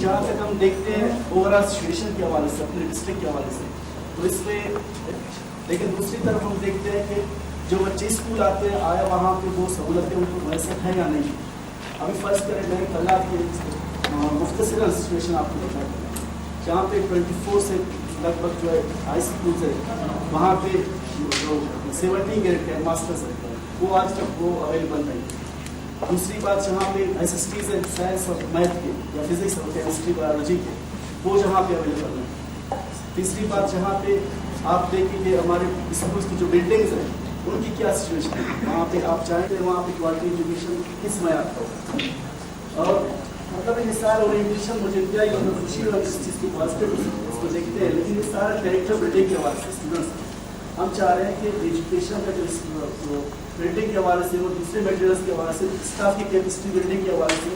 जहाँ तक हम देखते हैं ओवरऑल सिचुएशन के हवाले से, अपने डिस्ट्रिक्ट के हवाले से, तो इसमें लेकिन दूसरी तरफ हम देखते हैं कि जो बच्चे स्कूल आते हैं आया वहाँ पे वो सहूलतें उनको मैसर हैं या नहीं। अभी फर्ज करें मैं कल की मुख्तसर सिचुएशन आपको बता दूँ, जहाँ पे 24 से लगभग जो है हाई स्कूल है वहाँ पे जो 17 ग्रेड के मास्टर्स है वो आज तक वो अवेलेबल नहीं। दूसरी बात जहाँ पे SSTs है साइंस और मैथ के या फिजिक्स और केमिस्ट्री बायोलॉजी के वो जहाँ पे अवेलेबल हैं। तीसरी बात जहाँ पे आप देखेंगे हमारे स्कूल्स की जो बिल्डिंग्स हैं उनकी क्या सिचुएशन है, वहाँ पे आप चाहेंगे वहाँ पे क्वालिटी एजुकेशन किस में आता हो। और मतलब ये सारा ओरिएंटेशन मुझे क्या ही मतलब खुशी और इस चीज़ की पॉजिटिव उसको देखते हैं, लेकिन ये सारा कैरेक्टर बिल्डिंग के हवाले से स्टूडेंट्स हम चाह रहे हैं कि एजुकेशन का जो बिल्डिंग के हवाले से और दूसरे मटेरियल्स के हवाले से स्टाफ की कैपेसिटी बिल्डिंग के हवाले से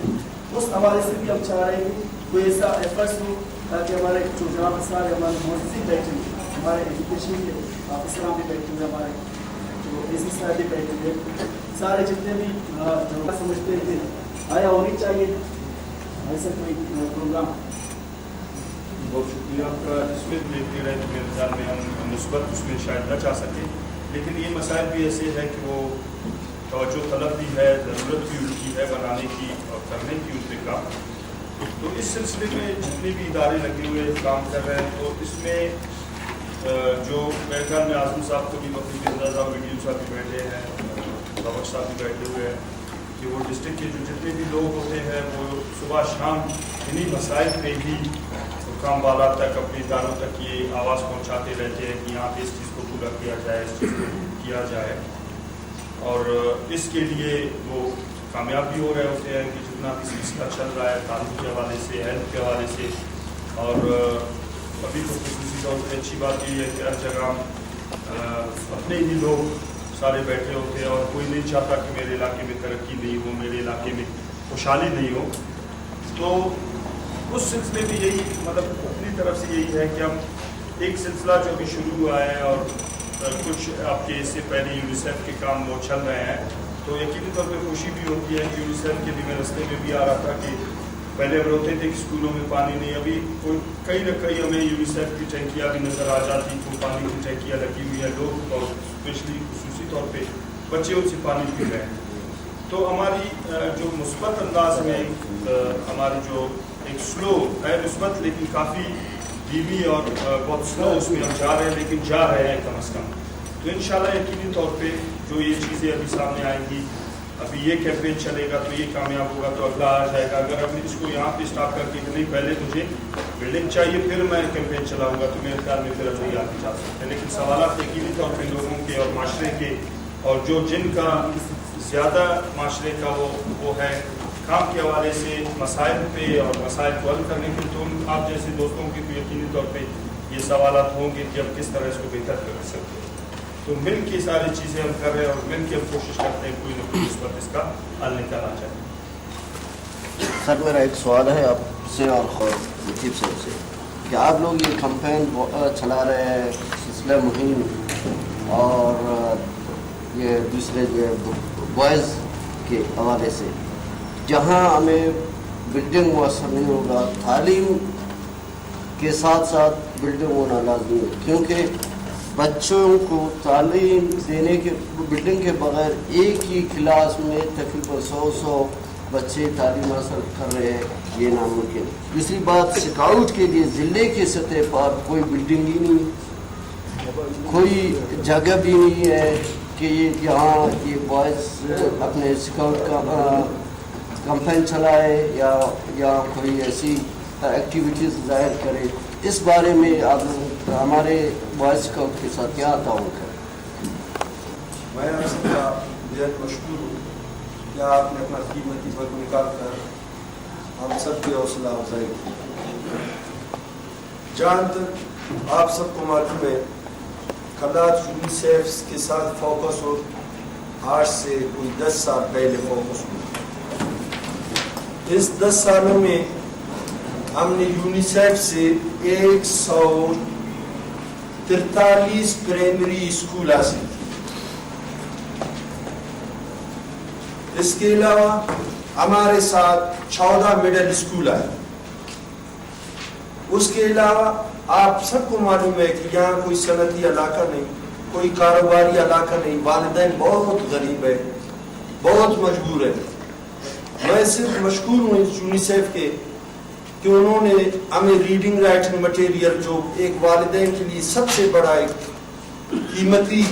उस हवाले से भी हम चाह रहे हैं कि कोई ऐसा एफर्ट्स हो ताकि हमारे जो जवाब सारे हमारे मोहसिन बैठे हुए हमारे एजुकेशन के ऑफिसर भी बैठे हुए हमारे जो एसी साहब भी बैठे हुए सारे जितने भी जो समझते हैं कि आया होनी चाहिए ऐसा कोई प्रोग्राम। बहुत शुक्रिया आपका। इसमें देखते रहे तो मेरे ख्याल में हम मुस्बत उसमें शायद न चाह सकें, लेकिन ये मसाइल भी ऐसे हैं कि वो तवज्जो तलब भी है, ज़रूरत भी उनकी है बनाने की और करने की उन पर काम। तो इस सिलसिले में जितने भी इदारे लगे हुए काम कर रहे हैं तो इसमें जो मेरे ख्याल में आज़म साहब को भी वकील अंदाज़ा वीडियो साहब भी बैठे हैं, बाबक साहब भी बैठे हुए हैं कि वो डिस्ट्रिक्ट के जो जितने भी लोग होते हैं वो सुबह शाम इन्हीं मसाइल पे ही काम वाला तक अपने इदारों तक ये आवाज़ पहुंचाते रहते हैं कि यहाँ पे इस चीज़ को पूरा किया जाए, इस चीज़ को किया जाए, और इसके लिए वो कामयाब भी हो रहे होते हैं कि जितना भी सिलसिला चल रहा है तालीम के हवाले से, हेल्थ के हवाले से। और अभी तो खुसूसी तौर पर अच्छी बात ये है कि हर जगह अपने ही लोग सारे बैठे होते हैं और कोई नहीं चाहता कि मेरे इलाके में तरक्की नहीं हो, मेरे इलाके में खुशहाली नहीं हो। तो उस सिलसिले में यही मतलब अपनी तरफ से यही है कि हम एक सिलसिला जो अभी शुरू हुआ है और कुछ आपके इससे पहले यूनिसेफ के काम वो चल रहे हैं, तो यकीनी तौर पर खुशी भी होती है कि यूनिसेफ के भी मैं रस्ते में भी आ रहा था कि पहले हम रोते थे कि स्कूलों में पानी नहीं, अभी कोई कहीं न कहीं हमें यूनिसेफ की टैंकियाँ भी नज़र आ जाती, तो पानी की टैंकियाँ लगी हुई है, लोग और स्पेशली खुसूसी तौर पर बच्चे उनसे पानी पी रहे हैं। तो हमारी जो मुस्बत अंदाज में हमारी जो एक स्लो है मुस्बत लेकिन काफ़ी धीमी और बहुत स्लो उसमें हम जा रहे हैं, लेकिन जा रहे हैं कम से कम। तो इंशाल्लाह यकीनी तौर पे जो ये चीज़ें अभी सामने आएंगी, अभी ये कैंपेन चलेगा तो ये कामयाब होगा तो अगला आ जाएगा। अगर हमने इसको यहाँ पे स्टार्ट करके कि नहीं पहले मुझे बिल्डिंग चाहिए फिर मैं कैंपेन चलाऊँगा तो मेरे ख्याल में फिर अभी आगे जा सकते हैं। लेकिन सवालात यकीनी तौर पर लोगों के और माशरे के और जो जिनका ज़्यादा माशरे का वो है काम के हवाले से मसाइल पे और मसाइल को हल करने के, तो आप जैसे दोस्तों के तो यकीनी तौर पे ये सवालात होंगे कि हम किस तरह इसको बेहतर कर सकते हैं। तो मिल के सारी चीज़ें हम कर रहे हैं और मिल के हम कोशिश करते हैं कोई ना कोई इस वक्त इसका हल निकालना चाहिए। सर मेरा एक सवाल है आपसे और मुजीब साहब से कि आप लोग ये कैंपेन चला रहे हैं सिलसिला मुहिम और ये दूसरे जो बॉयज़ के हवाले से, जहाँ हमें बिल्डिंग मुयसर नहीं होगा, तालीम के साथ साथ बिल्डिंग होना लाजमी है, क्योंकि बच्चों को तालीम देने के बिल्डिंग के बगैर एक ही क्लास में तकरीबन 100 बच्चे तालीम हासिल कर रहे हैं, ये नामुमकिन। दूसरी बात, स्काउट के लिए ज़िले की सतह पर कोई बिल्डिंग ही नहीं, कोई जगह भी नहीं है कि यहाँ ये बॉयज़ अपने स्काउट का कैंपेन चलाए या कोई ऐसी एक्टिविटीज़ ज़ाहिर करे। इस बारे में आप हमारे बॉयज़ स्काउट के साथ क्या ताउन करें? मैं आप सबका बेहद मशहूर हूँ कि आपने अपना कीमती वक्त निकाल कर हम सब की हौसला अफजाई की। जहाँ तक आप सबको मालूम है, खलात यूनिसेफ के साथ फोकस हो आज से कोई 10 साल पहले फोकस हुआ। इस 10 सालों में हमने यूनिसेफ से 143 प्राइमरी स्कूल हासिल किए। इसके अलावा हमारे साथ 14 मिडिल स्कूल आए اس کے علاوہ آپ سب کو معلوم ہے کہ یہاں کوئی صنعتی علاقہ نہیں, کوئی کاروباری علاقہ نہیں, والدین بہت غریب ہے, بہت مجبور ہے. میں صرف مشکور ہوں اس یونیسیف کے کہ انہوں نے ہمیں ریڈنگ رائٹنگ مٹیریل, جو ایک والدین کے لیے سب سے بڑا ایک قیمتی,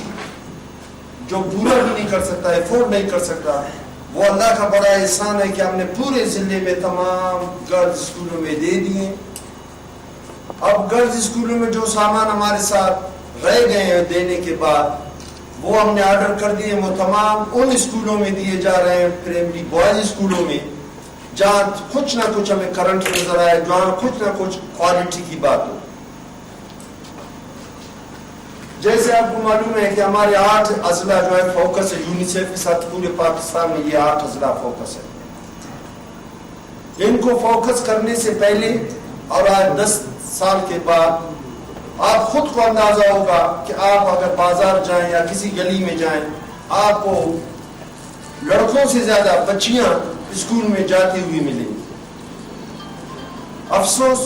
جو پورا بھی نہیں کر سکتا, افورڈ نہیں کر سکتا, وہ اللہ کا بڑا احسان ہے کہ ہم نے پورے ضلع میں تمام گرلز اسکولوں میں دے دیے. اب گرلز اسکولوں میں جو سامان ہمارے ساتھ رہ گئے ہیں دینے کے بعد, وہ ہم نے آرڈر کر دیے, وہ تمام ان اسکولوں میں دیے جا رہے ہیں, پرائمری بوائز اسکولوں میں, جہاں کچھ نہ کچھ ہمیں کرنٹ نظر آئے, جہاں کچھ نہ کچھ کوالٹی کی بات ہو. جیسے آپ کو معلوم ہے کہ ہمارے 8 اضلاع جو ہے فوکس ہے یونیسیف کے ساتھ, پورے پاکستان میں یہ 8 اضلاع فوکس ہے. ان کو فوکس کرنے سے پہلے اور آج 10 سال کے بعد آپ خود کو اندازہ ہوگا کہ آپ اگر بازار جائیں یا کسی گلی میں جائیں, آپ کو لڑکوں سے زیادہ بچیاں اسکول میں جاتی ہوئی ملیں گی. افسوس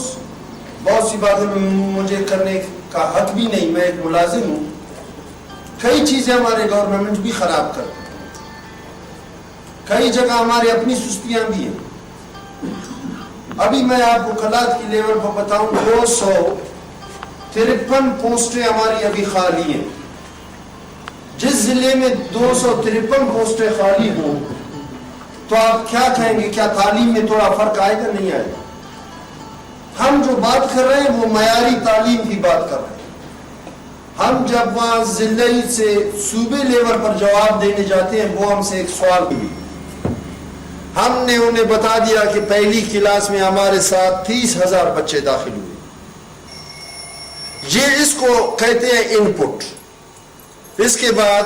بہت سی باتیں مجھے کرنے کا حق بھی نہیں, میں ایک ملازم ہوں, کئی چیزیں ہمارے گورنمنٹ بھی خراب کرتی ہے, کئی جگہ ہماری اپنی سستیاں بھی ہیں. ابھی میں آپ کو کلات کی لیول پر بتاؤں, 253 پوسٹیں ہماری ابھی خالی ہیں. جس ضلع میں 253 پوسٹیں خالی ہوں تو آپ کیا کہیں گے, کیا تعلیم میں تھوڑا فرق آئے گا؟ نہیں آئے گا. ہم جو بات کر رہے ہیں وہ معیاری تعلیم کی بات کر رہے ہیں. ہم جب وہاں ضلعی سے صوبے لیول پر جواب دینے جاتے ہیں, وہ ہم سے ایک سوال ہوئی, ہم نے انہیں بتا دیا کہ پہلی کلاس میں ہمارے ساتھ 30,000 بچے داخل ہوئے. یہ اس کو کہتے ہیں ان پٹ. اس کے بعد,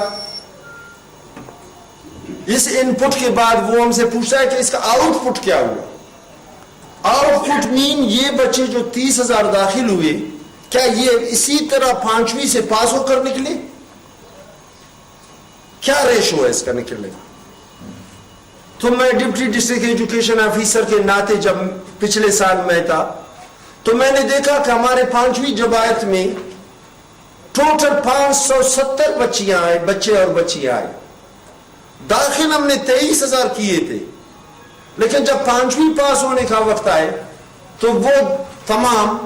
اس ان پٹ کے بعد وہ ہم سے پوچھتا ہے کہ اس کا آؤٹ پٹ کیا ہوا. آؤٹ پٹ مین یہ بچے جو 30,000 داخل ہوئے, کیا یہ اسی طرح 5ویں سے پاس ہو کر نکلے؟ کیا ریشو ہے اس کا نکلنے کا؟ تو میں ڈپٹی ڈسٹرکٹ ایجوکیشن آفیسر کے ناطے جب پچھلے سال میں تھا تو میں نے دیکھا کہ ہمارے 5ویں جماعت میں ٹوٹل 570 بچیاں آئے, بچے اور بچیاں آئے. داخل ہم نے 23,000 کیے تھے, لیکن جب 5ویں پاس ہونے کا وقت آئے تو وہ تمام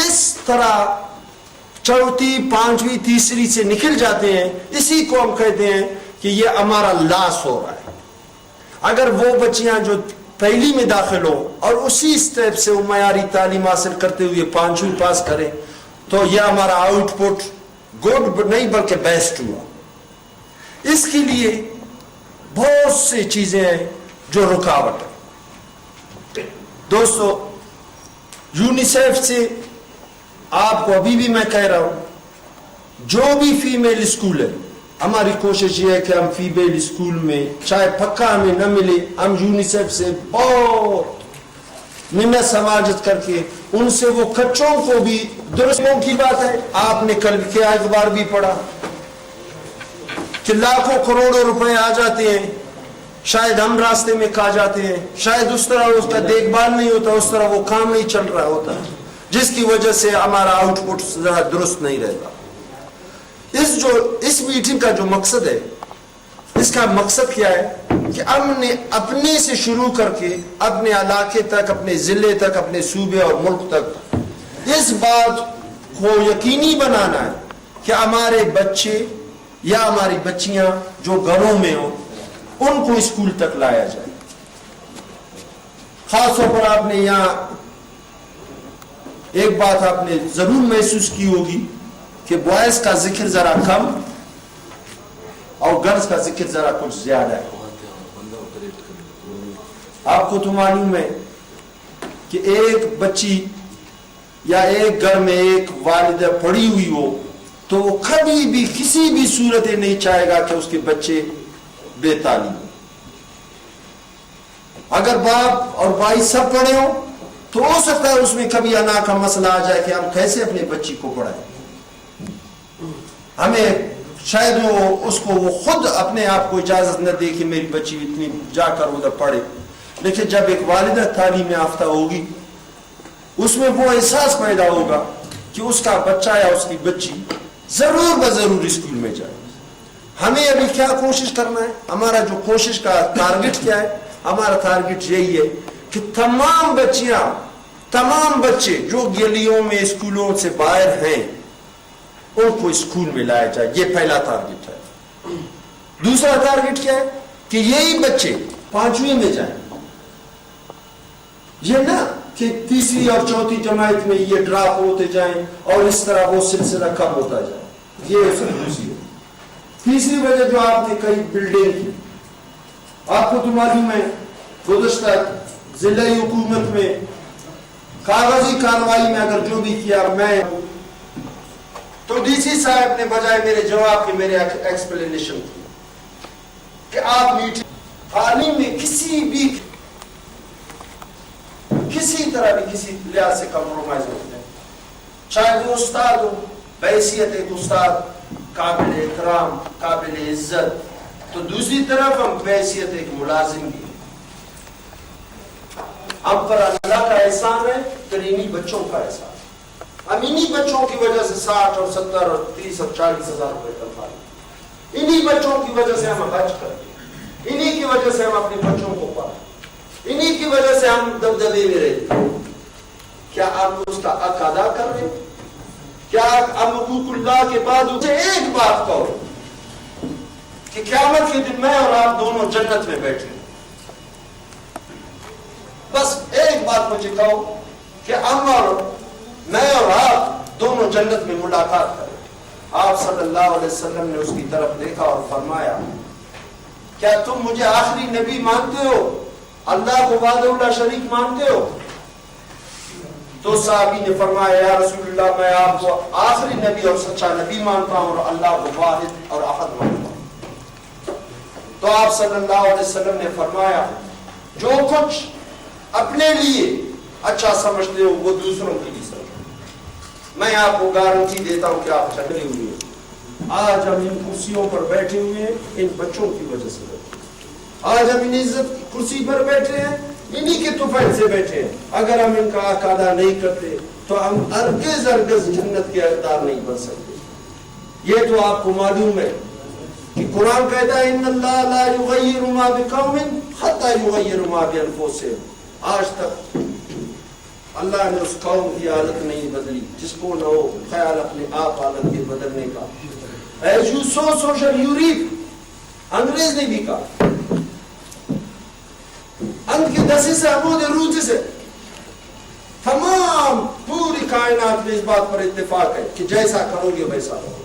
اس طرح 4تھی 5ویں تیسری سے نکل جاتے ہیں. اسی کو ہم کہتے ہیں کہ یہ ہمارا لاس ہو رہا ہے. اگر وہ بچیاں جو پہلی میں داخل ہو اور اسی سٹیپ سے وہ معیاری تعلیم حاصل کرتے ہوئے 5ویں پاس کریں تو یہ ہمارا آؤٹ پٹ گڈ نہیں بلکہ بیسٹ ہوا. اس کے لیے بہت سی چیزیں ہیں جو رکاوٹ ہے. دوستو, یونیسیف سے آپ کو ابھی بھی میں کہہ رہا ہوں, جو بھی فیمیل اسکول ہے, ہماری کوشش یہ ہے کہ ہم فیمیل اسکول میں چاہے پکا ہمیں نہ ملے, ہم یونیسیف سے بہت منت سماجت کر کے ان سے وہ کچوں کو بھی, درستوں کی بات ہے, آپ نے کل کیا اخبار بھی پڑھا کہ لاکھوں کروڑوں روپے آ جاتے ہیں, شاید ہم راستے میں کھا جاتے ہیں, شاید اس طرح اس کا دیکھ بھال نہیں ہوتا, اس طرح وہ کام نہیں چل رہا ہوتا, جس کی وجہ سے ہمارا آؤٹ پٹ درست نہیں رہتا. اس میٹنگ کا جو مقصد ہے, اس کا مقصد کیا ہے کہ ہم نے اپنے سے شروع کر کے اپنے علاقے تک, اپنے ضلع تک, اپنے صوبے اور ملک تک اس بات کو یقینی بنانا ہے کہ ہمارے بچے یا ہماری بچیاں جو گھروں میں ہوں ان کو اسکول تک لایا جائے. خاص طور پر آپ نے یہاں ایک بات آپ نے ضرور محسوس کی ہوگی کہ بوائز کا ذکر ذرا کم اور گرلز کا ذکر ذرا کچھ زیادہ ہے. آپ کو تو معلوم ہے کہ ایک بچی یا ایک گھر میں ایک والدہ پڑی ہوئی ہو تو وہ کبھی بھی کسی بھی صورت نہیں چاہے گا کہ اس کے بچے بے تعلیم. اگر باپ اور بھائی سب پڑھے ہوں تو ہو سکتا ہے اس میں کبھی انا کا مسئلہ آ جائے کہ ہم کیسے اپنے بچی کو پڑھائیں. ہمیں شاید اس کو وہ خود اپنے آپ کو اجازت نہ دے کہ میری بچی اتنی جا کر ادھر پڑھے, لیکن جب ایک والدہ تعلیم یافتہ ہوگی اس میں وہ احساس پیدا ہوگا کہ اس کا بچہ یا اس کی بچی ضرور بضرور اسکول میں جائے. ہمیں ابھی کیا کوشش کرنا ہے؟ ہمارا جو کوشش کا ٹارگٹ کیا ہے؟ ہمارا ٹارگٹ یہی ہے کہ تمام بچیاں، تمام بچے جو گلیوں میں اسکولوں سے باہر ہیں ان کو اسکول میں لایا جائے. یہ پہلا ٹارگٹ ہے. دوسرا ٹارگٹ کیا ہے کہ یہی بچے 5ویں میں جائیں. یہ نہ کہ تیسری اور چوتھی جماعت میں یہ ڈراپ ہوتے جائیں اور اس طرح وہ سلسلہ کم ہوتا جائے. یہ اس کی دوسری ہے. تیسری وجہ جو آپ نے کہی بلڈنگ کی، آپ کو تو معلوم ہے گزشتہ ضلعی حکومت میں کاغذی کارروائی میں اگر جو بھی کیا میں تو ڈی سی صاحب نے بجائے میرے جواب کے میرے ایکسپلینیشن کی کہ آپ میٹنگ تعلیم میں کسی طرح بھی کسی لحاظ سے کمپرومائز نہیں ہے. چاہے وہ استاد ہو، بحیثیت ایک استاد قابل احترام، قابل عزت، تو دوسری طرف ہم بحیثیت ایک ملازم بھی. ہم پر اللہ کا احسان ہے، پھر انہی بچوں کا احسان. ہم انہی بچوں کی وجہ سے 60 اور 70 اور 30 اور 40 ہزار روپے تنخواہ لیں. انہی بچوں کی وجہ سے ہم حج کرتے، انہی کی وجہ سے ہم اپنے بچوں کو پالتے، انہی کی وجہ سے ہم دبدبے میں رہتے. کیا آپ اس کا حق ادا کر رہے ہیں؟ کیا ہم حقوق اللہ کے بعد اسے ایک بات کہو کہ قیامت کے دن میں اور آپ دونوں جنت میں بیٹھے، بس ایک بات مجھے کہو کہ ہم اور میں اور آپ دونوں جنت میں ملاقات کریں. آپ صلی اللہ علیہ وسلم نے اس کی طرف دیکھا اور فرمایا کیا تم مجھے آخری نبی مانتے ہو، اللہ کو وحدہ لا شریک مانتے ہو؟ تو صحابی نے فرمایا یا رسول اللہ میں آپ کو آخری نبی اور سچا نبی مانتا ہوں اور اللہ کو واحد اور احد مانتا ہوں. تو آپ صلی اللہ علیہ وسلم نے فرمایا جو کچھ اپنے لیے اچھا سمجھتے ہو وہ دوسروں کے لیے سمجھو. میں آپ کو گارنٹی دیتا ہوں کہ آپ جھگڑے ہوئے ہیں. آج ہم ان کرسیوں پر بیٹھے ہوئے ہیں ان بچوں کی وجہ سے بیٹھے. آج ہم ان عزت کی کرسی پر بیٹھے ہیں انہی کے طفیل سے بیٹھے ہیں. اگر ہم ان کا حق ادا نہیں کرتے تو ہم ہرگز جنت کے حقدار نہیں بن سکتے. یہ تو آپ کو معلوم ہے کہ قرآن کہتا ہے ان اللہ لا یغیر ما بقوم حتی یغیر ما بانفسہم. آج تک اللہ نے اس قوم کی حالت نہیں بدلی جس کو نہ ہو خیال اپنے آپ حالت کے بدلنے کا. As you sow social you reap. انگریز نے بھی کہا انت کے دسی سے عبود روج سے. تمام پوری کائنات میں اس بات پر اتفاق ہے کہ جیسا کرو گے ویسا ہوگا.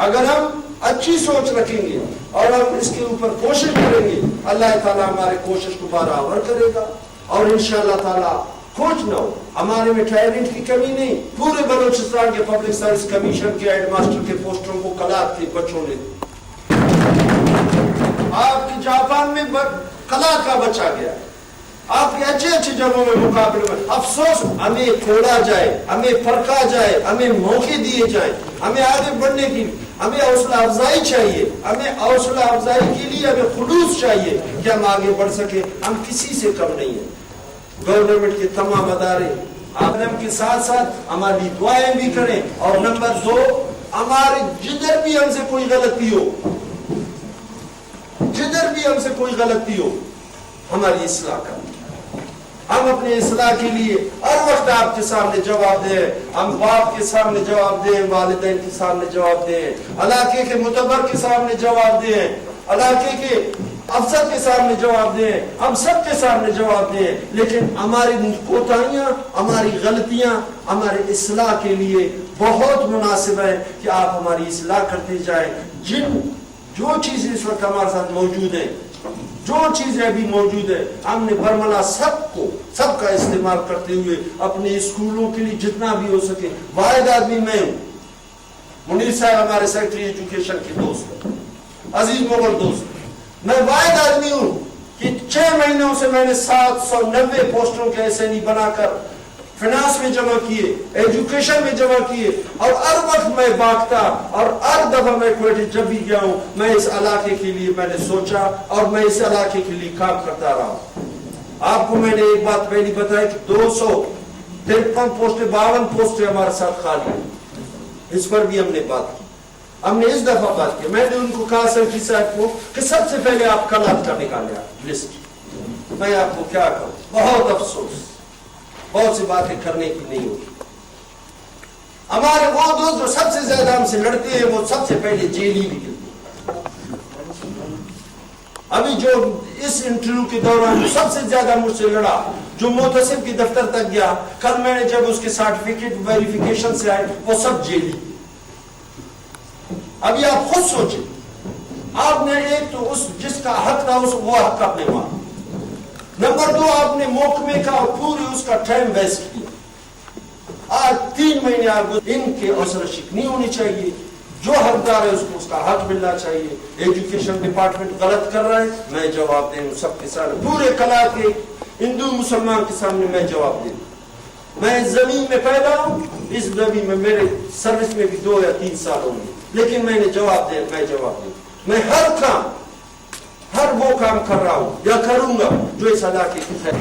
اگر ہم اچھی سوچ رکھیں گے اور ہم اس کے اوپر کوشش کریں گے اللہ تعالیٰ ہمارے کوشش کو برابر کرے گا اور انشاءاللہ تعالیٰ کچھ نہ ہو. ہمارے میں ٹیلنٹ کی کمی نہیں. پورے بلوچستان کے پبلک سروس کمیشن کے ہیڈ ماسٹر کے پوسٹروں کو کلات کے بچوں نے. آپ کی جاپان میں کلات کا بچہ گیا ہے. آپ کے اچھے اچھے جگہوں میں مقابلے میں افسوس ہمیں کھوڑا جائے، ہمیں پرکھا جائے، ہمیں موقع دیے جائیں. ہمیں آگے بڑھنے کی ہمیں حوصلہ افزائی چاہیے. ہمیں حوصلہ افزائی کے لیے ہمیں خلوص چاہیے کہ ہم آگے بڑھ سکیں. ہم کسی سے کم نہیں ہیں. گورنمنٹ کے تمام ادارے عالم کے ساتھ ساتھ ہماری دعائیں بھی کریں. اور نمبر 2 ہمارے جدھر بھی ہم سے کوئی غلطی ہو، جدھر بھی ہم سے کوئی غلطی ہو ہماری اصلاح کریں. ہم اپنے اصلاح کے لیے ہر وقت آپ کے سامنے جواب دیں. ہم باپ کے سامنے جواب دیں، والدین کے سامنے جواب دیں، علاقے کے معتبر کے سامنے جواب دیں، علاقے کے افسر کے سامنے جواب دیں، ہم سب کے سامنے جواب دیں. لیکن ہماری کوتاہیاں، ہماری غلطیاں ہمارے اصلاح کے لیے بہت مناسب ہے کہ آپ ہماری اصلاح کرتے جائیں. جو چیزیں اس وقت ہمارے ساتھ موجود ہیں، جو چیزیں ابھی موجود ہیں، ہم نے برملا سب کا استعمال کرتے ہوئے اپنے اسکولوں کے لیے جتنا بھی ہو سکے. واحد آدمی میں ہوں. منیر صاحب ہمارے سیکرٹری ایجوکیشن کے دوست ہیں، عزیز مغل دوست. میں واحد آدمی ہوں کہ 6 مہینوں سے میں نے 790 پوسٹروں کے ایسے نہیں بنا کر فنانس میں جمع کیے، ایجوکیشن میں جمع کیے. اور ہر وقت میں باغتا اور ہر دفعہ میں کوئٹہ جب بھی گیا ہوں میں اس علاقے کے لیے میں نے سوچا اور میں اس علاقے کے لیے کام کرتا رہا. آپ کو میں نے ایک بات پہلی بتائی کہ 53 पोस्टें 52 पोस्टें हमारे साथ खाली हैं, इस पर भी हमने बात की। हमने इस दफा बात की, मैंने उनको कहा सेक्रेटरी साहब को कि सबसे पहले आप कल का निकाले लिस्ट। मैं आपको क्या कहूँ, बहुत अफसोस, बहुत सी बातें करने की नहीं होगी। हमारे वो दोस्त जो सबसे ज्यादा हमसे लड़ते हैं वो सबसे पहले जेल ही निकलते हैं। अभी जो इस इंटरव्यू के दौरान सबसे ज्यादा मुझसे लड़ा, जो मोहतसिब के दफ्तर तक गया, कल मैंने जब उसके सर्टिफिकेट वेरिफिकेशन से आए वो सब जेली। अभी आप खुद सोचें, आपने एक तो उस जिसका हक था उस वो हक अपने मांगा, नंबर 2 आपने महकमे का पूरी उसका टाइम वेस्ट किया। आज 3 महीने आपको इनके असरशिक नहीं होनी चाहिए, जो हकदार है उसको उसका हक मिलना चाहिए। एजुकेशन डिपार्टमेंट गलत कर रहा है, मैं जवाब दे सबके सामने, पूरे कला के हिंदू मुसलमान के सामने मैं जवाब दे। मैं जमीन में पैदा हूं, इस जमीन में मेरे सर्विस में भी 2 या 3 साल होंगे, लेकिन मैंने जवाब दे, मैं जवाब दे। मैं हर वो काम कर रहा हूं या करूंगा जो इस इलाके की है।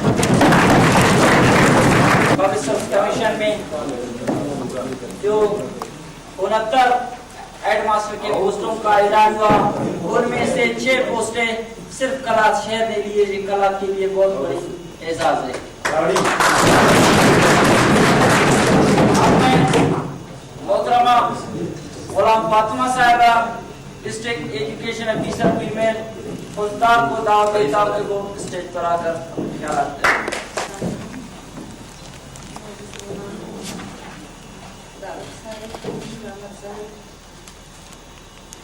कमीशन में जो 69 हेडमास्टर के पोस्टों का ऐलान हुआ, उनमें से 6 पोस्टें सिर्फ कलात शहर ने लिए, जो कलात के लिए बहुत बड़ी एजाज है। मोहतरमा गुलाम फातिमा साहिबा, डिस्ट्रिक्ट एजुकेशन ऑफिसर फीमेल, उस्ताद को दावत देता हूं कि वो स्टेज पर आकर अपने ख्यालात दें।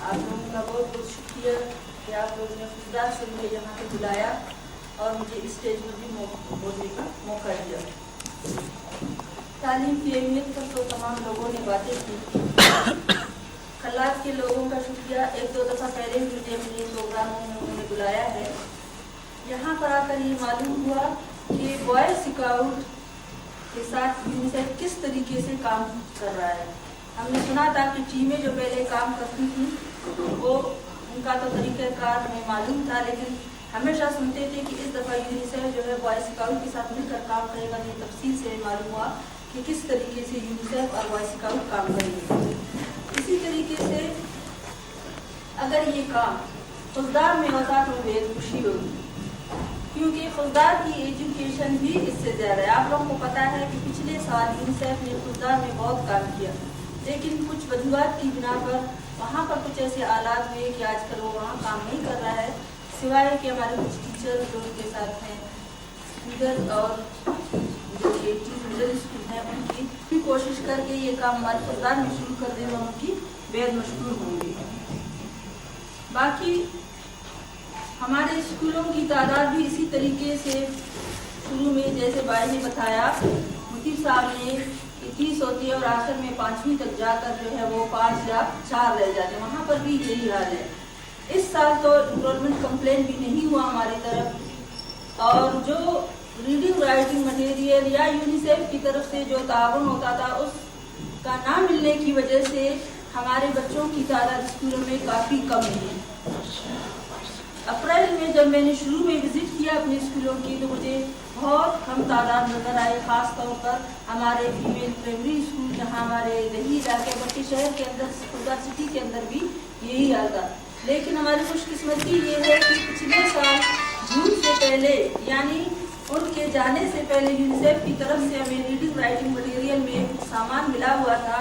आप लोगों का बहुत बहुत शुक्रिया कि आप लोगों ने खुदा से मुझे यहाँ पे बुलाया और मुझे इस स्टेज पर भी बोलने का मौका दिया। तालीम की अहमियत पर तो तमाम लोगों ने बातें की। खल्लात के लोगों का शुक्रिया, 1-2 दफ़ा पहले भी मुझे अपने प्रोग्रामों में उन्होंने बुलाया है। यहाँ पर आकर ये मालूम हुआ कि बॉय स्काउट के साथ यूनिसेफ किस तरीके से काम कर रहा है। हमने सुना था कि टीमें जो पहले काम करती थी वो उनका तो तरीक़ाकार हमें मालूम था, लेकिन हमेशा सुनते थे कि इस दफ़ा यूनिसेफ जो है बॉय स्काउट के साथ मिलकर काम करेगा। ये तफसील से मालूम हुआ कि किस तरीके से यूनिसेफ और बॉय स्काउट काम करेंगे। इसी तरीके से अगर ये काम खुददार में होता तो बेहद खुशी होगी, क्योंकि खुददार की एजुकेशन भी इससे ज़्यादा है। आप लोगों को पता है कि पिछले साल यूनिसेफ ने खुददार में बहुत काम किया, लेकिन कुछ वजूहात की बिना पर वहाँ पर कुछ ऐसे हालात हुए कि आजकल वो वहाँ काम नहीं कर रहा है, सिवाय कि हमारे कुछ टीचर जो उनके साथ हैं, स्टूडेंट और जो मिडिल स्कूल हैं, उनकी भी कोशिश करके ये काम हमारे खुददार में शुरू कर देना उनकी बेहद मशहूर होंगी। बाकी हमारे स्कूलों की तादाद भी इसी तरीके से शुरू में जैसे भाई ने बताया, मुफ्ती साहब ने 30 होती है और आखिर में 5वीं तक जाकर जो है वो 5 या 4 रह जाते हैं, वहाँ पर भी यही हाल है। इस साल तो इनरोलमेंट कंप्लेन भी नहीं हुआ हमारी तरफ, और जो रीडिंग राइटिंग मटेरियल या यूनिसेफ की तरफ से जो ताउन होता था उसका ना मिलने की वजह से हमारे बच्चों की तादाद स्कूलों में काफ़ी कम है। अप्रैल में जब मैंने शुरू में विजिट किया अपने स्कूलों की तो मुझे बहुत कम तादाद नज़र आए, ख़ास तौर पर हमारे फीमेल प्राइमरी स्कूल जहाँ हमारे दही इलाके बल्कि शहर के अंदर खुदा सिटी के अंदर भी यही हाल था। लेकिन हमारी खुशकिस्मती ये है कि पिछले साल जून से पहले यानी उनके जाने से पहले यूनिसेफ की तरफ से हमें रीडिंग राइटिंग मटेरियल में कुछ सामान मिला हुआ था,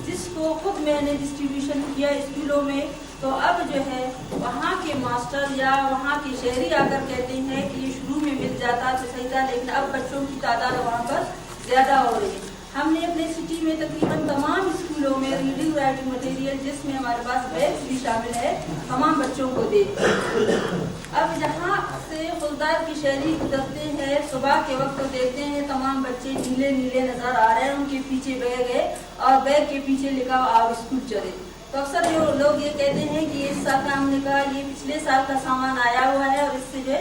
जिसको खुद मैंने डिस्ट्रीब्यूशन किया स्कूलों में। तो अब जो है वहाँ के मास्टर या वहाँ के शहरी आकर कहते हैं कि ये शुरू में मिल जाता तो सही था, लेकिन अब बच्चों की तादाद वहाँ पर ज़्यादा हो रही है। हमने अपने सिटी में तकरीबन तमाम स्कूलों में रीडिंग राइटिंग मटेरियल जिसमें हमारे पास बैग्स भी शामिल है तमाम बच्चों को दे। अब जहाँ से खुलदार की शहरी गुजरते हैं सुबह के वक्त तो देखते हैं तमाम बच्चे नीले नीले नज़र आ रहे हैं, उनके पीछे बैग है और बैग के पीछे लिखा आप स्कूल चले। तो अक्सर जो लोग ये कहते हैं कि इस साल का हमने कहा ये पिछले साल का सामान आया हुआ है और इससे जो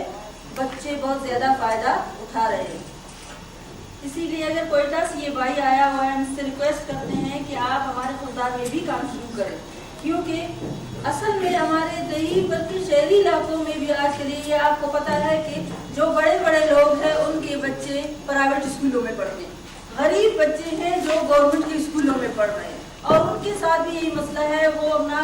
बच्चे बहुत ज़्यादा फ़ायदा उठा रहे हैं। इसीलिए अगर कोयटा से ये भाई आया हुआ है, हम इससे रिक्वेस्ट करते हैं कि आप हमारे खुददार में भी काम शुरू करें, क्योंकि असल में हमारे दही बल्कि शहरी इलाकों में भी आज के लिए आपको पता है कि जो बड़े बड़े लोग हैं उनके बच्चे प्राइवेट स्कूलों में पढ़ते हैं, गरीब बच्चे हैं जो गवर्नमेंट के स्कूलों में पढ़ रहे हैं, और उनके साथ भी यही मसला है। वो अपना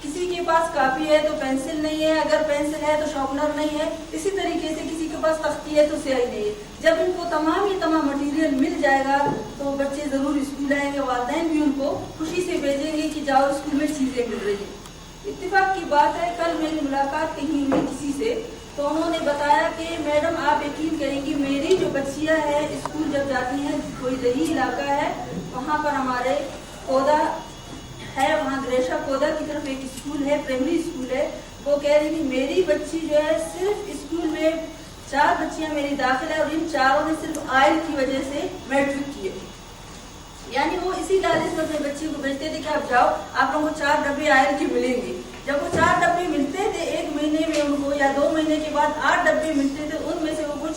किसी के पास कापी है तो पेंसिल नहीं है, अगर पेंसिल है तो शार्पनर नहीं है, इसी तरीके से किसी के पास तख्ती है तो स्याही नहीं है। जब इनको तमाम मटेरियल मिल जाएगा तो बच्चे ज़रूर स्कूल आएंगे, वालिदैन भी उनको खुशी से भेजेंगे कि जाओ स्कूल में चीज़ें मिल रही हैं। इत्तेफाक की बात है, कल मेरी मुलाकात कहीं हुई किसी से, तो उन्होंने बताया कि मैडम आप यकीन करेंगी, मेरी जो बच्चियाँ हैं स्कूल जब जाती हैं, कोई दही इलाका है वहाँ पर हमारे कोदा है, वहाँ ग्रेशा कोदा की तरफ एक स्कूल है, प्राइमरी स्कूल है। वो कह रही थी मेरी बच्ची जो है सिर्फ स्कूल में 4 बच्चियाँ मेरी दाखिल है, और इन चारों ने सिर्फ आयल की वजह से मैट्रिक किए। यानी वो इसी लालच में अपने बच्ची को भेजते थे कि आप जाओ, आप लोगों को 4 डब्बे आयल के मिलेंगे। जब वो 4 डब्बे मिलते थे 1 महीने में उनको, या 2 महीने के बाद 8 डब्बे मिलते थे, उनमें से वो कुछ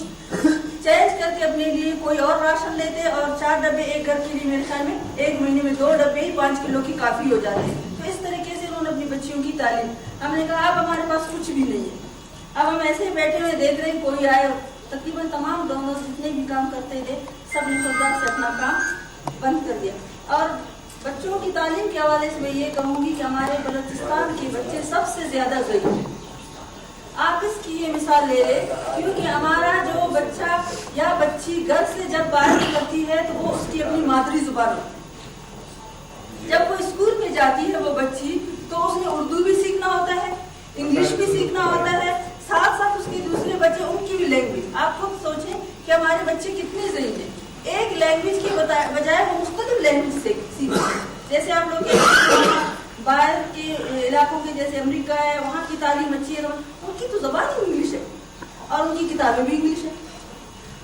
चेंज करके अपने लिए कोई और राशन लेते, और 4 डब्बे एक घर के लिए मेरे ख्याल में 1 महीने में 2 डब्बे ही 5 किलो की काफ़ी हो जाते हैं। तो इस तरीके से उन्होंने अपनी बच्चियों की तालीम, हमने कहा अब हमारे पास कुछ भी नहीं है, अब हम ऐसे ही बैठे हुए देख रहे हैं कोई आए। तकरीबन तमाम डोनर्स जितने भी काम करते थे सब ने खुद से अपना काम बंद कर दिया। और बच्चों की तालीम के हवाले से मैं ये कहूँगी कि हमारे बलूचिस्तान के बच्चे सबसे ज़्यादा ज़ईफ़ हैं। आप इसकी ये मिसाल ले लें, क्योंकि हमारा जो बच्चा या बच्ची घर से जब बाहर निकलती है तो वो उसकी अपनी मादरी जुबान होती है। जब वो स्कूल में जाती है वो बच्ची, तो उसने उर्दू भी सीखना होता है, इंग्लिश भी सीखना होता है, साथ साथ उसके दूसरे बच्चे उनकी भी लैंग्वेज। आप खुद सोचें कि हमारे बच्चे कितने ज़ईफ़ हैं, एक लैंग्वेज की बजाय वो मुख्तलिफ लैंग्वेज सीखते हैं। जैसे आप लोग बाहर के इलाकों के जैसे अमेरिका है, वहाँ की तालीम अच्छी है, उनकी तो ज़बान ही इंग्लिश है और उनकी किताबें भी इंग्लिश है।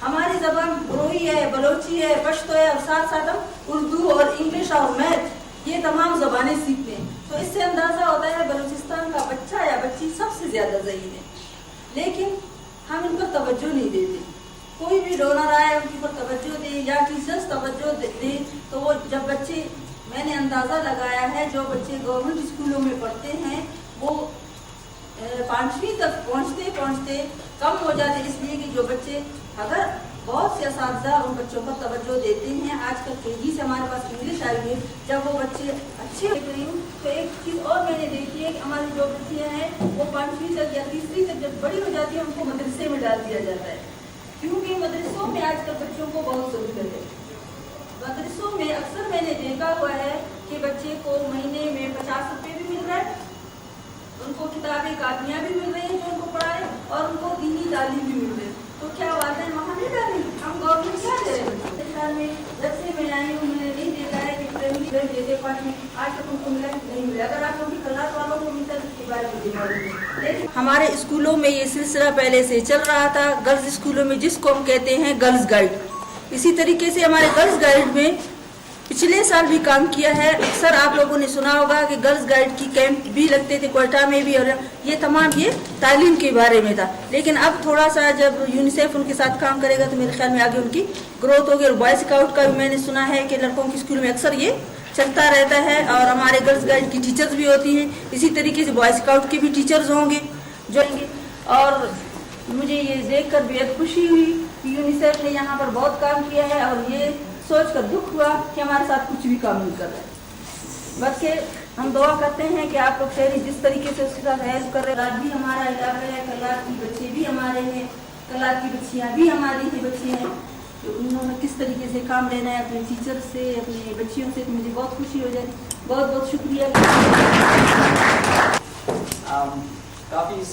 हमारी ज़बान ब्रोही है, बलोची है, पश्तो है, और साथ साथ हम उर्दू और इंग्लिश और मैथ ये तमाम ज़बानें सीखते हैं। तो इससे अंदाज़ा होता है बलूचिस्तान का बच्चा या बच्ची सबसे ज़्यादा ज़ईफ़ है, लेकिन हम इन पर तवज्जो नहीं देते। कोई भी डोनर आए उनके ऊपर तवज्जो दे या टीचर्स तवज्जो दे, तो वो जब बच्चे, मैंने अंदाज़ा लगाया है जो बच्चे गवर्नमेंट स्कूलों में पढ़ते हैं वो 5वीं तक पहुँचते पहुँचते कम हो जाते, इसलिए कि जो बच्चे, अगर बहुत से असातिज़ा उन बच्चों पर तवज्जो देते हैं। आजकल KG से हमारे पास इंग्लिश आई है, जब वो बच्चे अच्छे देख रही हूँ तो एक चीज़ और मैंने देखी है कि हमारी जो बच्चियाँ हैं वो 5वीं तक या 3री तक जब बड़ी हो जाती है उनको मदरसे में डाल दिया जाता है, क्योंकि मदरसों में आजकल बच्चों को बहुत सहूलत है। मदरसों में अक्सर मैंने देखा हुआ है कि बच्चे को महीने में 50 रुपये भी मिल रहा है, उनको किताबें कापियाँ भी मिल रही हैं जो उनको पढ़ाए, और उनको दीनी तालीम भी मिल रही है। तो क्या वालिदैन वहाँ नहीं डालेंगे? हम गवर्नमेंट क्या दे रहे हैं? मेरे ख्याल में जब से मैं आई हूँ मैंने नहीं देखा है कि प्राइमरी जैसे पार्ट में आज तक उनको मिला नहीं मिला। अगर आप लोग कलास वालों को मिलता है उसके बारे में मालूम है। हमारे स्कूलों में ये सिलसिला पहले से चल रहा था, गर्ल्स स्कूलों में जिसको हम कहते हैं गर्ल्स गाइड। इसी तरीके से हमारे गर्ल्स गाइड में पिछले साल भी काम किया है। अक्सर आप लोगों ने सुना होगा कि गर्ल्स गाइड की कैंप भी लगते थे क्वेटा में भी, और ये तमाम ये तालीम के बारे में था। लेकिन अब थोड़ा सा जब यूनिसेफ उनके साथ काम करेगा तो मेरे ख्याल में आगे उनकी ग्रोथ होगी। और बॉय स्काउट का भी मैंने सुना है कि लड़कों के स्कूल में अक्सर ये चलता रहता है, और हमारे गर्ल्स गाइड की टीचर्स भी होती हैं। इसी तरीके से बॉय स्काउट के भी टीचर्स होंगे जो होंगे। और मुझे ये देख कर बेहद खुशी हुई कि यूनिसेफ ने यहाँ पर बहुत काम किया है, और ये सोच कर दुख हुआ कि हमारे साथ कुछ भी काम नहीं कर रहा है। बल्कि हम दुआ करते हैं कि आप लोग शहरी जिस तरीके से उसके साथ हेल्प कर रहे हैं। आज भी हमारा इलाका है, कलार की बच्चे भी हमारे हैं, कलार की बच्चियाँ भी हमारी ही बच्ची हैं, तो उन्होंने किस तरीके से काम लेना है अपने टीचर से, अपने बच्चियों से, तो मुझे बहुत खुशी हो जाती। बहुत बहुत शुक्रिया।